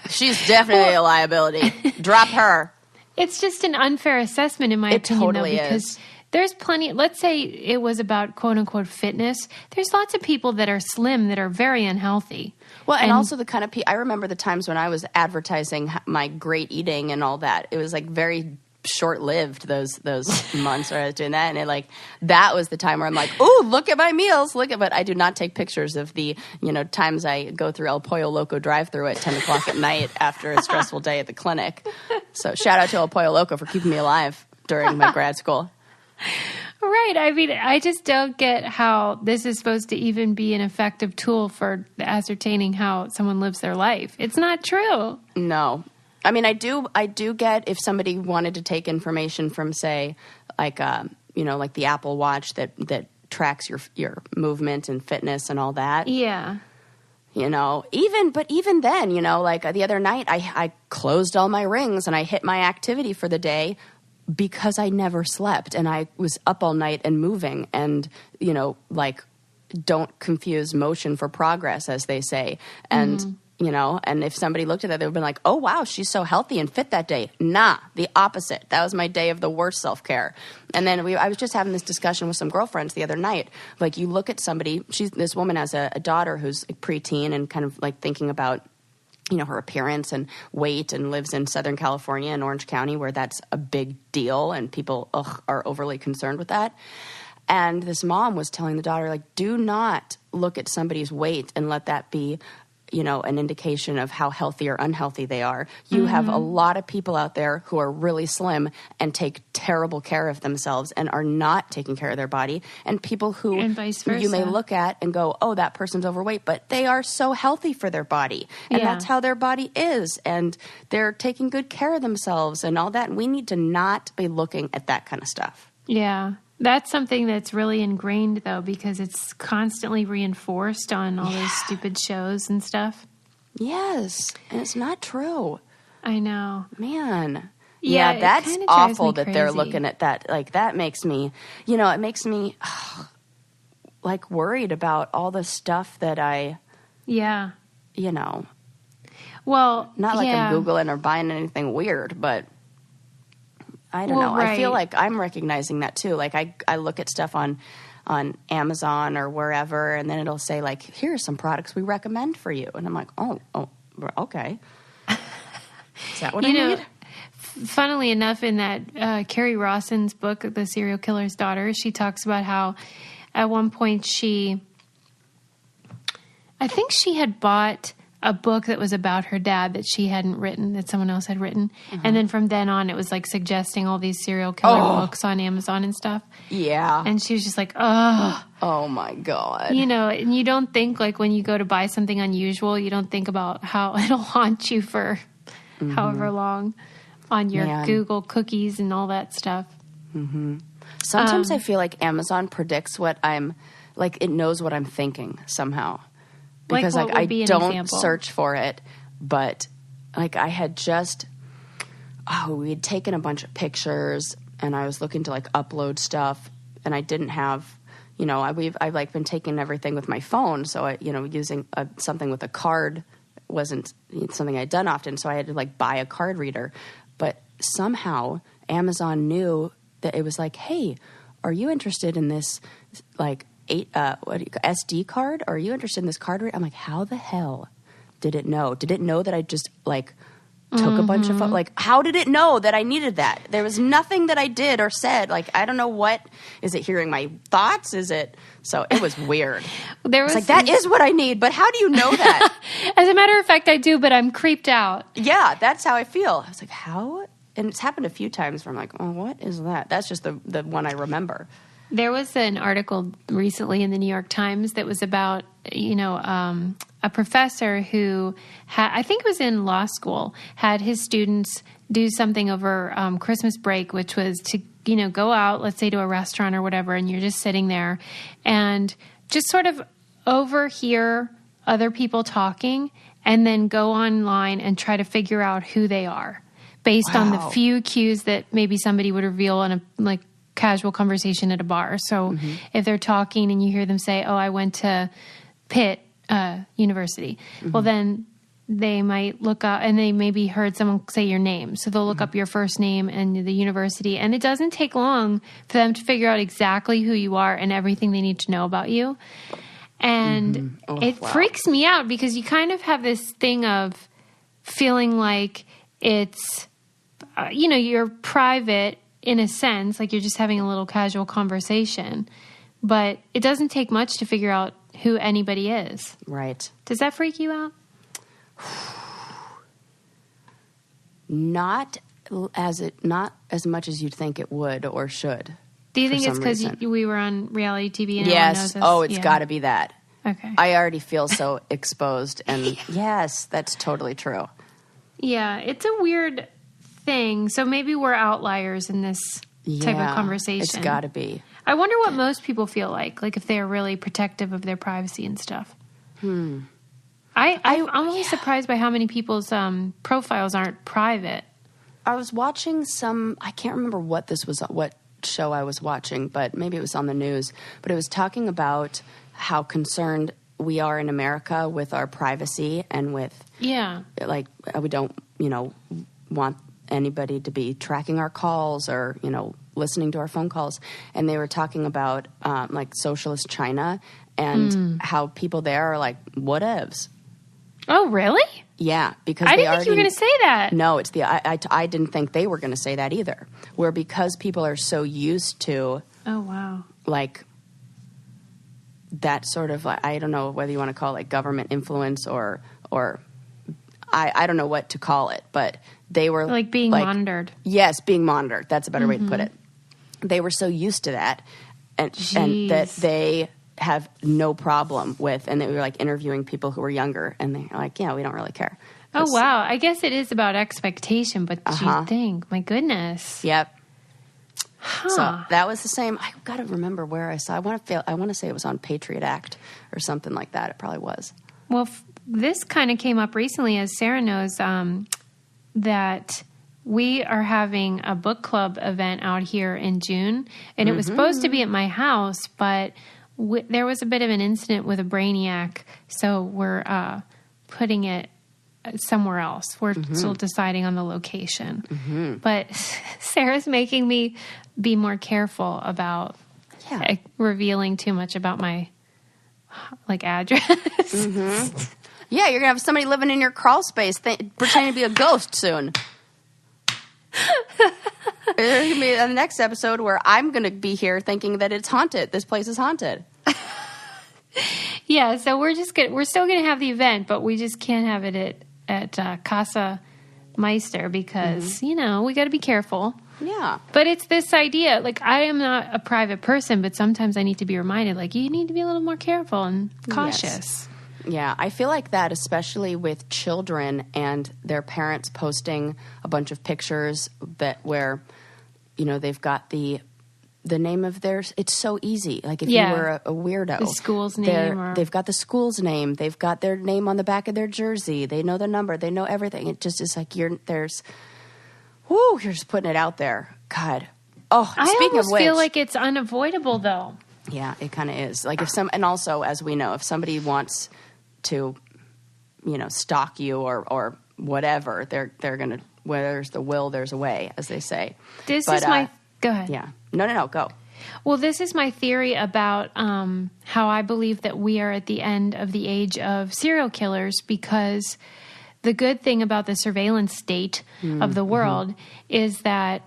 she's definitely a liability. Drop her. It's just an unfair assessment, in my opinion, totally though, because is. There's plenty. Let's say it was about quote unquote fitness. There's lots of people that are slim that are very unhealthy. Well, and also the kind of I remember the times when I was advertising my great eating and all that. It was very short-lived, those months where I was doing that, and that was the time where I'm "Ooh, look at my meals, but I do not take pictures of the times I go through El Pollo Loco drive-through at 10 o'clock at night after a stressful day at the clinic. So shout out to El Pollo Loco for keeping me alive during my grad school. Right. I mean, I just don't get how this is supposed to even be an effective tool for ascertaining how someone lives their life. It's not true. No. I mean, I do get if somebody wanted to take information from, say, the Apple Watch that tracks your movement and fitness and all that. Yeah. Even then, the other night I closed all my rings and I hit my activity for the day because I never slept and I was up all night and moving and, don't confuse motion for progress, as they say. And you know, and if somebody looked at that, they would have been like, oh, wow, she's so healthy and fit that day. Nah, the opposite. That was my day of the worst self-care. And then I was just having this discussion with some girlfriends the other night. Like, you look at somebody, this woman has a daughter who's a preteen and kind of like thinking about, you know, her appearance and weight, and lives in Southern California in Orange County, where that's a big deal and people are overly concerned with that. And this mom was telling the daughter, like, do not look at somebody's weight and let that be, you know, an indication of how healthy or unhealthy they are. You have a lot of people out there who are really slim and take terrible care of themselves and are not taking care of their body. And people who and vice versa. You may look at and go, oh, that person's overweight, but they are so healthy for their body. And that's how their body is. And they're taking good care of themselves and all that. And we need to not be looking at that kind of stuff. Yeah. That's something that's really ingrained, though, because it's constantly reinforced on all those stupid shows and stuff. Yes. And it's not true. I know. Man. Yeah, that's awful that they're looking at that. Like, that makes me, you know, it makes me, like, worried about all the stuff that you know. Well, not like I'm Googling or buying anything weird, but I don't know. Right. I feel like I'm recognizing that too. Like, I look at stuff on Amazon or wherever, and then it'll say, like, here are some products we recommend for you. And I'm like, oh, okay. Is that what I need? Funnily enough, in that Carrie Rawson's book, The Serial Killer's Daughter, she talks about how at one point I think she had bought a book that was about her dad that she hadn't written, that someone else had written. And then from then on, it was like suggesting all these serial killer books on Amazon and stuff. Yeah. And she was just like, oh. Oh, my God. You know, and you don't think, like, when you go to buy something unusual, you don't think about how it'll haunt you for however long on your Google cookies and all that stuff. Sometimes I feel like Amazon predicts what I'm, like, it knows what I'm thinking somehow. Because, like, I don't search for it, but, like, I had just, we had taken a bunch of pictures, and I was looking to, like, upload stuff, and I didn't have, you know, I've like, been taking everything with my phone, so, using something with a card wasn't something I'd done often, so I had to, like, buy a card reader. But somehow Amazon knew that it was like, hey, are you interested in this, like, SD card? Are you interested in this card reader? I'm like, how the hell did it know? Did it know that I just, like, took a bunch of photos? Like, how did it know that I needed that? There was nothing that I did or said. Like, I don't know what. Is it hearing my thoughts? Is it? So it was weird. It's like, that is what I need, but how do you know that? As a matter of fact, I do, but I'm creeped out. Yeah, that's how I feel. I was like, how? And it's happened a few times where I'm like, oh, what is that? That's just the one I remember. There was an article recently in the New York Times that was about, a professor who I think was in law school, had his students do something over Christmas break, which was to, go out, let's say to a restaurant or whatever, and you're just sitting there and just sort of overhear other people talking and then go online and try to figure out who they are based on the few cues that maybe somebody would reveal in a, casual conversation at a bar. So if they're talking and you hear them say, oh, I went to Pitt University, well, then they might look up and they maybe heard someone say your name. So they'll look up your first name and the university. And it doesn't take long for them to figure out exactly who you are and everything they need to know about you. And it freaks me out because you kind of have this thing of feeling like it's, you're private in a sense, like you're just having a little casual conversation, but it doesn't take much to figure out who anybody is. Right. Does that freak you out? Not as much as you'd think it would or should. Do you think it's because we were on reality TV and yes. everyone knows us? Oh, it's got to be that. Okay. I already feel so exposed, and yes, that's totally true. Yeah, it's a weird thing. So maybe we're outliers in this type of conversation. It's got to be. I wonder what most people feel like if they're really protective of their privacy and stuff. I'm always surprised by how many people's profiles aren't private. I was watching I can't remember what show I was watching, but maybe it was on the news, but it was talking about how concerned we are in America with our privacy and with, like, we don't, want anybody to be tracking our calls or, listening to our phone calls. And they were talking about, like, socialist China and how people there are like, whatevs. Oh, really? Yeah, because I didn't think you were going to say that. No, it's I didn't think they were going to say that either. Where because people are so used to, oh wow, like that sort of, I don't know whether you want to call it like government influence or I don't know what to call it, but they were like being monitored. Yes, being monitored. That's a better way to put it. They were so used to that, and that they have no problem with, and they were like interviewing people who were younger, and they're like, yeah, we don't really care. Oh wow, I guess it is about expectation, but you think, my goodness. Yep. Huh. So that was the same. I got to remember where I saw. I want to say it was on Patriot Act or something like that. It probably was. Well, this kind of came up recently, as Sarah knows, that we are having a book club event out here in June, and it was supposed to be at my house, but there was a bit of an incident with a brainiac, so we're putting it somewhere else. We're still deciding on the location. But Sarah's making me be more careful about revealing too much about my address. Yeah, you're going to have somebody living in your crawl space pretending to be a ghost soon. There's going to be the next episode where I'm going to be here thinking that it's haunted. This place is haunted. Yeah, so we're still going to have the event, but we just can't have it at Casa Meister because, we got to be careful. Yeah. But it's this idea, like, I am not a private person, but sometimes I need to be reminded, like, you need to be a little more careful and cautious. Yes. Yeah, I feel like that, especially with children and their parents posting a bunch of pictures where, they've got the name of theirs. It's so easy. Like if you were a weirdo. The school's name. They've got the school's name. They've got their name on the back of their jersey. They know the number. They know everything. It just is like you're just putting it out there. God. Oh, speaking of which. I feel like it's unavoidable though. Yeah, it kind of is. Like and also, as we know, if somebody wants to, stalk you or whatever, they're going to, where there's the will, there's a way, as they say. Go ahead. Yeah. No, go. Well, this is my theory about how I believe that we are at the end of the age of serial killers, because the good thing about the surveillance state of the world is that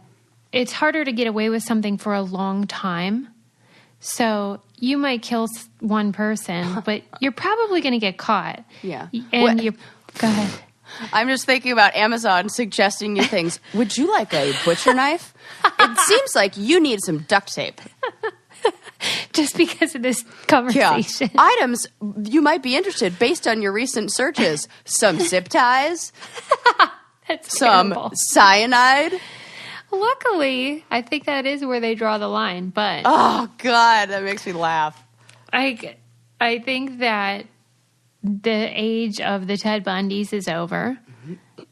it's harder to get away with something for a long time. So you might kill one person, but you're probably going to get caught. Yeah. And go ahead. I'm just thinking about Amazon suggesting you things. Would you like a butcher knife? It seems like you need some duct tape. Just because of this conversation. Yeah. Items you might be interested based on your recent searches. Some zip ties. That's some terrible. Cyanide. Luckily, I think that is where they draw the line, but... Oh, God, that makes me laugh. I think that the age of the Ted Bundys is over,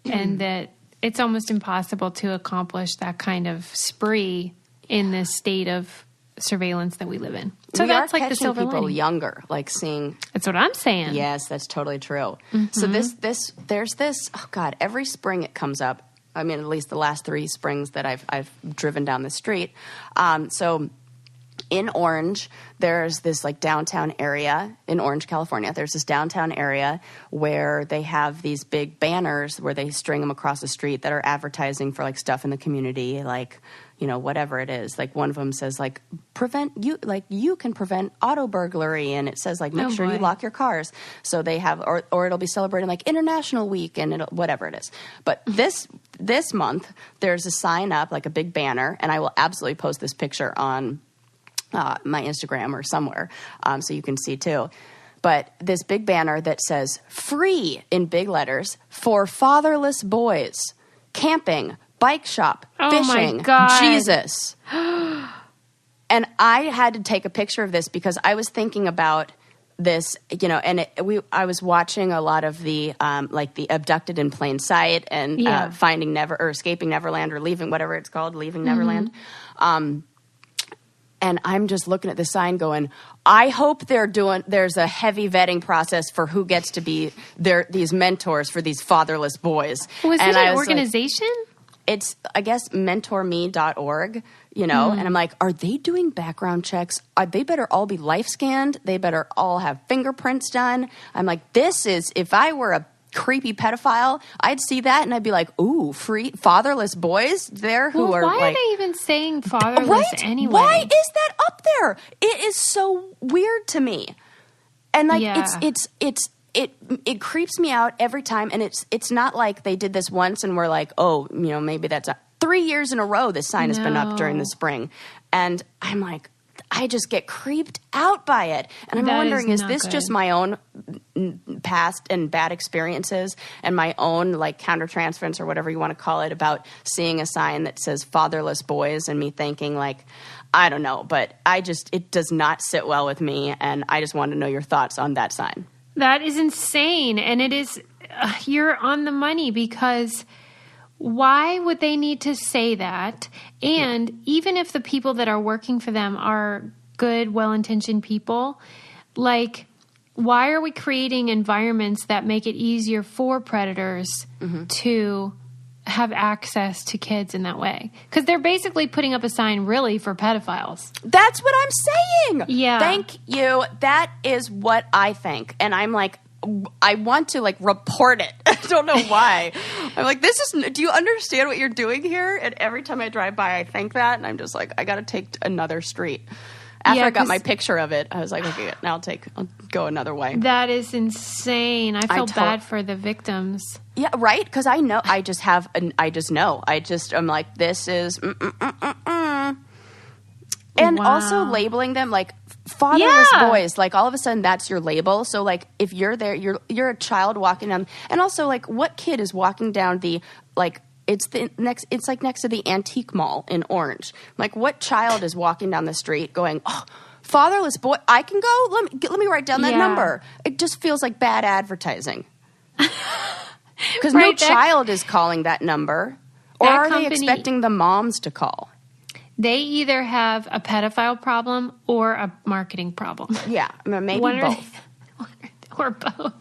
and that it's almost impossible to accomplish that kind of spree in this state of surveillance that we live in. So that's like the silver people lining. Younger, like seeing... That's what I'm saying. Yes, that's totally true. So there's this, oh, God, every spring it comes up. I mean, at least the last 3 springs that I've driven down the street. So in Orange, there's this like downtown area in Orange, California. There's this downtown area where they have these big banners where they string them across the street that are advertising for like stuff in the community, like, whatever it is. Like one of them says like you can prevent auto burglary, and it says like make sure you lock your cars. So they have or it'll be celebrating like International Week and whatever it is. But this month there's a sign up, like a big banner, and I will absolutely post this picture on my Instagram or somewhere so you can see too. But this big banner that says free in big letters for fatherless boys, camping, bike shop, fishing, my God. Jesus. And I had to take a picture of this because I was thinking about this, and I was watching a lot of the like the Abducted in Plain Sight and Finding Never or Escaping Neverland or Leaving, whatever it's called, Leaving Neverland. And I'm just looking at the sign going, I hope there's a heavy vetting process for who gets to be these mentors for these fatherless boys. Was and it I an was organization? It's, I guess, mentorme.org, and I'm like, are they doing background checks? They better all be life scanned. They better all have fingerprints done. I'm like, this is, if I were a creepy pedophile, I'd see that and I'd be like, ooh, free fatherless boys there who are why like, are they even saying fatherless right? anyway? Why is that up there? It is so weird to me. And like, it creeps me out every time. And it's not like they did this once and we're like, oh, maybe that's 3 years in a row this sign has been up during the spring. And I'm like, I just get creeped out by it. And I'm wondering, is this just my own past and bad experiences and my own like countertransference or whatever you want to call it about seeing a sign that says fatherless boys and me thinking like, I don't know, but it does not sit well with me. And I just want to know your thoughts on that sign. That is insane. And it is, you're on the money, because why would they need to say that? And even if the people that are working for them are good, well-intentioned people, like, why are we creating environments that make it easier for predators to have access to kids in that way? Because they're basically putting up a sign really for pedophiles. That's what I'm saying. Yeah. Thank you. That is what I think. And I'm like, I want to like report it. I don't know why. I'm like, do you understand what you're doing here? And every time I drive by, I think that. And I'm just like, I got to take another street. After I got my picture of it, I was like, okay, now I'll go another way. That is insane. I feel bad for the victims. Yeah, right? Because I know, I just know. I'm like, this is, And also labeling them like fatherless boys, like all of a sudden that's your label. So like if you're there, you're a child walking down, and also like what kid is walking down the like it's like next to the antique mall in Orange. Like what child is walking down the street going, oh, fatherless boy, I can go. Let me write down that number. It just feels like bad advertising because no child is calling that number, or are they expecting the moms to call? They either have a pedophile problem or a marketing problem. Yeah, maybe both. Or both.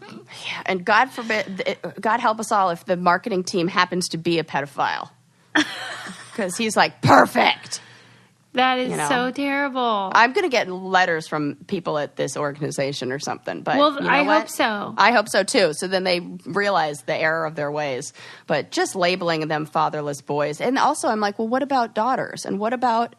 Yeah, and God forbid, God help us all if the marketing team happens to be a pedophile. Because he's like, perfect. That is so terrible. I'm going to get letters from people at this organization or something. But I hope so. I hope so too. So then they realize the error of their ways. But just labeling them fatherless boys. And also I'm like, well, what about daughters? And what about,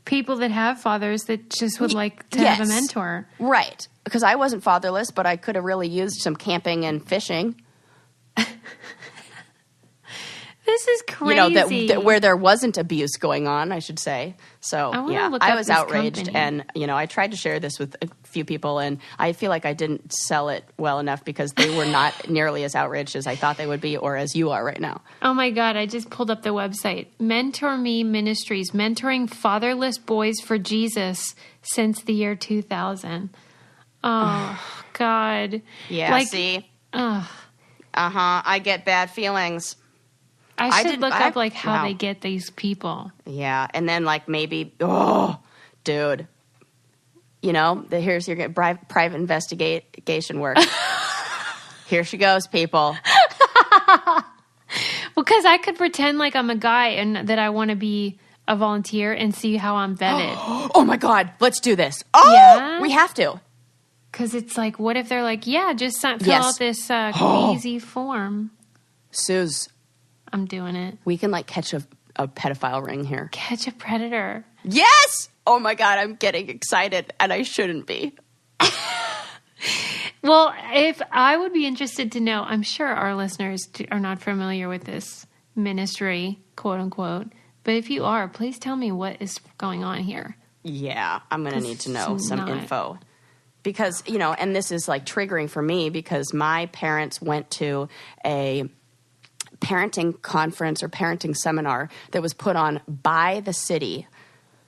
people that have fathers that just would like to have a mentor? Right. Because I wasn't fatherless, but I could have really used some camping and fishing. This is crazy. That where there wasn't abuse going on, I should say. So, I was outraged. And, I tried to share this with a few people, and I feel like I didn't sell it well enough because they were not nearly as outraged as I thought they would be, or as you are right now. Oh, my God. I just pulled up the website. Mentor Me Ministries, mentoring fatherless boys for Jesus since the year 2000. Oh, God. Yeah, see? I get bad feelings. I should look up how they get these people. Yeah, and then maybe, dude, here's your private investigation work. Here she goes, people. Because I could pretend like I'm a guy and that I want to be a volunteer and see how I'm vetted. Oh my God, let's do this. Oh, yeah? We have to. Because it's like, what if they're like, just fill out this crazy form. Suze. I'm doing it. We can catch a pedophile ring here. Catch a predator. Yes! Oh my God, I'm getting excited, and I shouldn't be. Well, if I would be interested to know, I'm sure our listeners are not familiar with this ministry, quote unquote. But if you are, please tell me what is going on here. Yeah, I'm going to need to know some info. Because, and this is triggering for me because my parents went to a parenting conference or parenting seminar that was put on by the city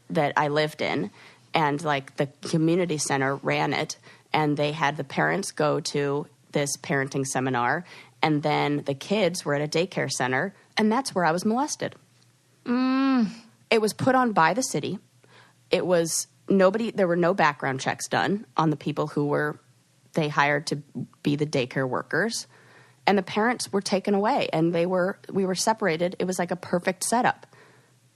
that I lived in, and the community center ran it, and they had the parents go to this parenting seminar, and then the kids were at a daycare center, and that's where I was molested. It was put on by the city. it was there were no background checks done on the people who they hired to be the daycare workers. And the parents were taken away, and we were separated. It was like a perfect setup.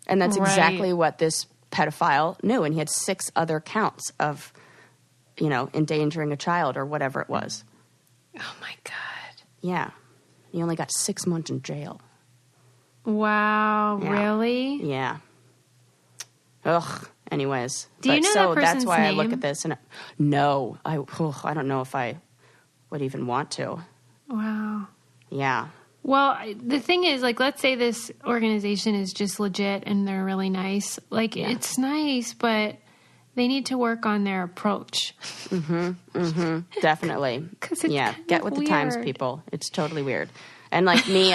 And that's exactly what this pedophile knew. And he had 6 other counts of, endangering a child or whatever it was. Oh, my God. Yeah. He only got 6 months in jail. Wow. Yeah. Really? Yeah. Ugh. Anyways. Do you know that person's that's why name? I look at this and no, I don't know if I would even want to. Wow. Yeah. Well, the thing is, like, let's say this organization is just legit and they're really nice. Like, it's nice, but they need to work on their approach. Definitely. Get with the times, people. It's totally weird. And like me,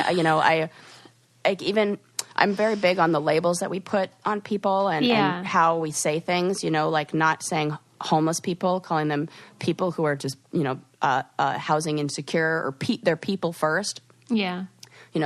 I'm very big on the labels that we put on people and how we say things, like not saying homeless people, calling them people who are just, housing insecure or they're people first. Yeah.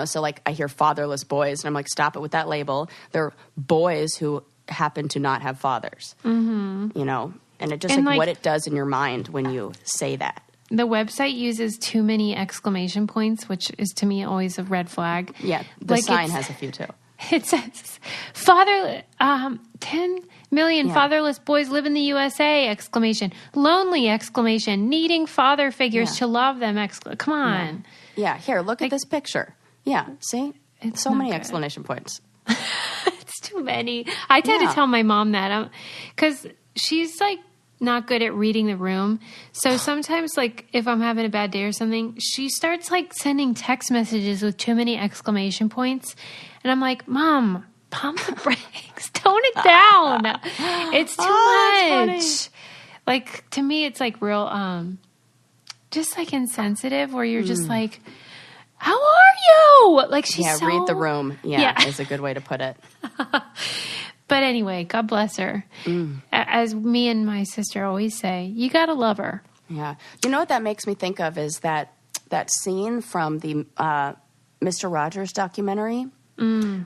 So like I hear fatherless boys and I'm like, stop it with that label. They're boys who happen to not have fathers, and it just like what it does in your mind when you say that. The website uses too many exclamation points, which is to me always a red flag. Yeah. The sign has a few too. It says 10 million fatherless boys live in the USA, exclamation. Lonely, exclamation. Needing father figures to love them, come on. Yeah. Here, look at this picture. Yeah. See? It's so many good. exclamation points. It's too many. I tend to tell my mom that because she's like not good at reading the room. So sometimes, like, if I'm having a bad day or something, she starts like sending text messages with too many exclamation points. And I'm like, Mom, pump the brakes, tone it down. It's too much. Like, to me, it's like real, just like insensitive where you're just like, how are you? Like, she's read the room. Yeah, is a good way to put it. But anyway, God bless her. As me and my sister always say, you got to love her. Yeah. You know what that makes me think of is that scene from the Mr. Rogers documentary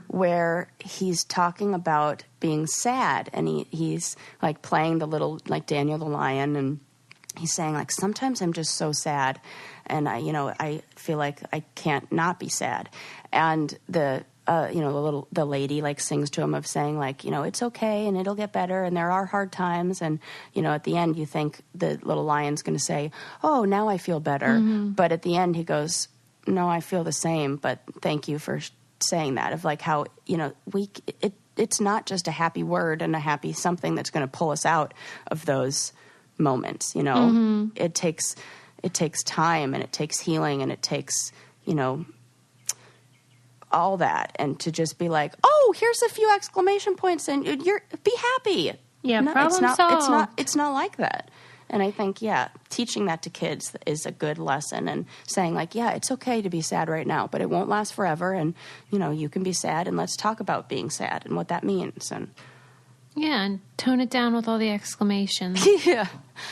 where he's talking about being sad and he's like playing the little, like Daniel the lion, and he's saying like, sometimes I'm just so sad and I feel like I can't not be sad. And the lady like sings to him of saying like, it's okay and it'll get better and there are hard times. And, at the end you think the little lion's going to say, oh, now I feel better. But at the end he goes, no, I feel the same, but thank you for saying that, of like how, it's not just a happy word and a happy something that's going to pull us out of those moments. It takes time and it takes healing and it takes, all that, and to just be like, oh, here's a few exclamation points and be happy. Yeah, no, problem solved. It's not like that. And I think, teaching that to kids is a good lesson, and saying like, it's okay to be sad right now, but it won't last forever. And, you can be sad and let's talk about being sad and what that means. And and tone it down with all the exclamations. Yeah.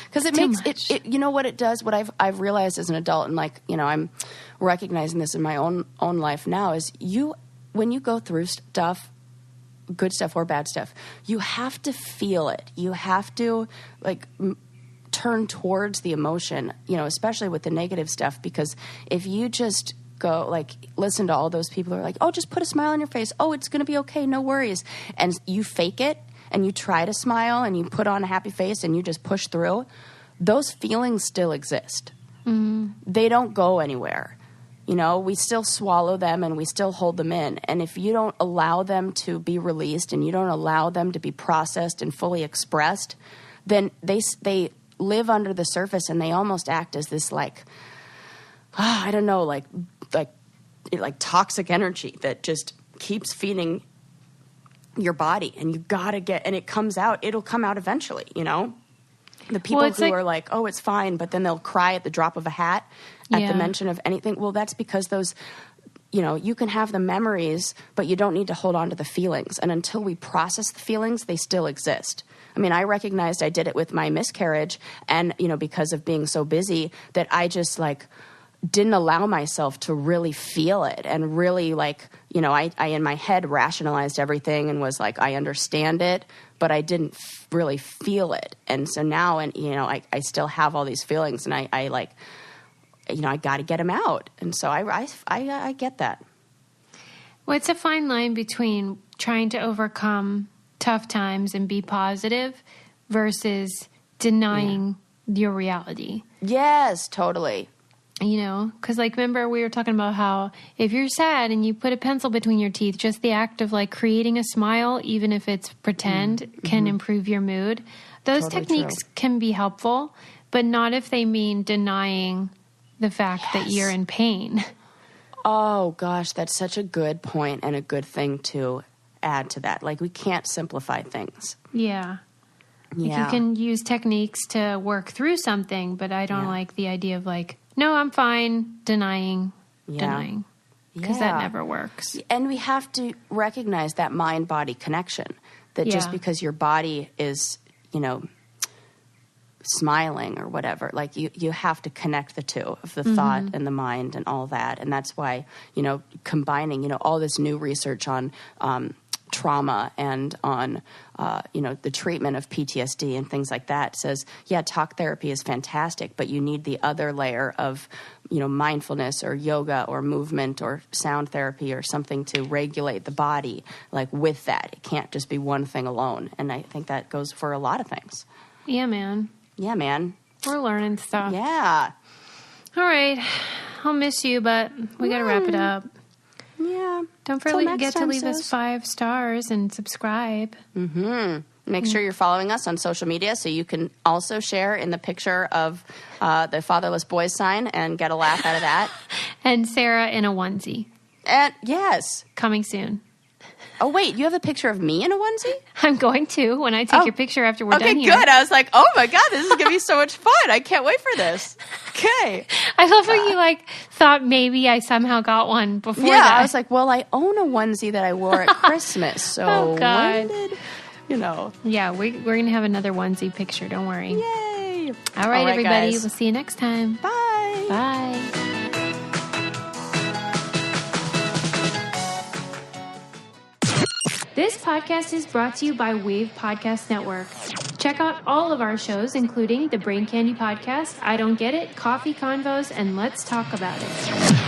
Because it makes it, what it does, what I've realized as an adult, and like, I'm recognizing this in my own life now, is when you go through stuff, good stuff or bad stuff, you have to feel it. You have to like turn towards the emotion, especially with the negative stuff, because if you just go like listen to all those people who are like, oh, just put a smile on your face, oh, it's going to be okay, no worries, and you fake it and you try to smile and you put on a happy face and you just push through, those feelings still exist. They don't go anywhere. We still swallow them and we still hold them in. And if you don't allow them to be released and you don't allow them to be processed and fully expressed, then they live under the surface and they almost act as this like, I don't know, like toxic energy that just keeps feeding your body, and you gotta and it comes out, it'll come out eventually, the people who are like, oh, it's fine, but then they'll cry at the drop of a hat at the mention of anything. Well, that's because those, you can have the memories, but you don't need to hold on to the feelings. And until we process the feelings, they still exist. I mean, I recognized I did it with my miscarriage, and, because of being so busy, that I just like, didn't allow myself to really feel it and really like, you know, I in my head rationalized everything and was like, I understand it, but I didn't really feel it. And so now, and you know, I still have all these feelings, and I like, you know, I got to get them out. And so I get that. Well, it's a fine line between trying to overcome tough times and be positive versus denying your reality. Yes, totally. You know, because like, remember we were talking about how if you're sad and you put a pencil between your teeth, just the act of like creating a smile, even if it's pretend, can improve your mood. Those Totally techniques true. can be helpful, but not if they mean denying the fact that you're in pain. Oh, gosh, that's such a good point and a good thing to add to that. Like, we can't simplify things. Yeah. Like Yeah. you can use techniques to work through something, but I don't like the idea of like, no, I'm fine, denying. Because that never works. And we have to recognize that mind-body connection, that just because your body is, you know, smiling or whatever, like you have to connect the two of the thought and the mind and all that. And that's why, you know, combining, you know, all this new research on trauma and on, you know, the treatment of PTSD and things like that says, yeah, talk therapy is fantastic, but you need the other layer of, you know, mindfulness or yoga or movement or sound therapy or something to regulate the body, like with that. It can't just be one thing alone. And I think that goes for a lot of things. Yeah, man. Yeah, man. We're learning stuff. Yeah. All right. I'll miss you, but we got to wrap it up. Yeah. Don't forget to leave us 5 stars and subscribe. Make sure you're following us on social media so you can also share in the picture of the Fatherless Boys sign and get a laugh out of that. And Sarah in a onesie. And yes. Coming soon. Oh, wait, you have a picture of me in a onesie? I'm going to when I take your picture after we're done here. Okay, good. I was like, oh my God, this is going to be so much fun. I can't wait for this. Okay. I love how you like thought maybe I somehow got one before Yeah, that. I was like, well, I own a onesie that I wore at Christmas. So Oh, God. when did, you know. Yeah, we're going to have another onesie picture. Don't worry. Yay. All right, everybody. guys. We'll see you next time. Bye. Bye. This podcast is brought to you by Wave Podcast Network. Check out all of our shows, including the Brain Candy Podcast, I Don't Get It, Coffee Convos, and Let's Talk About It.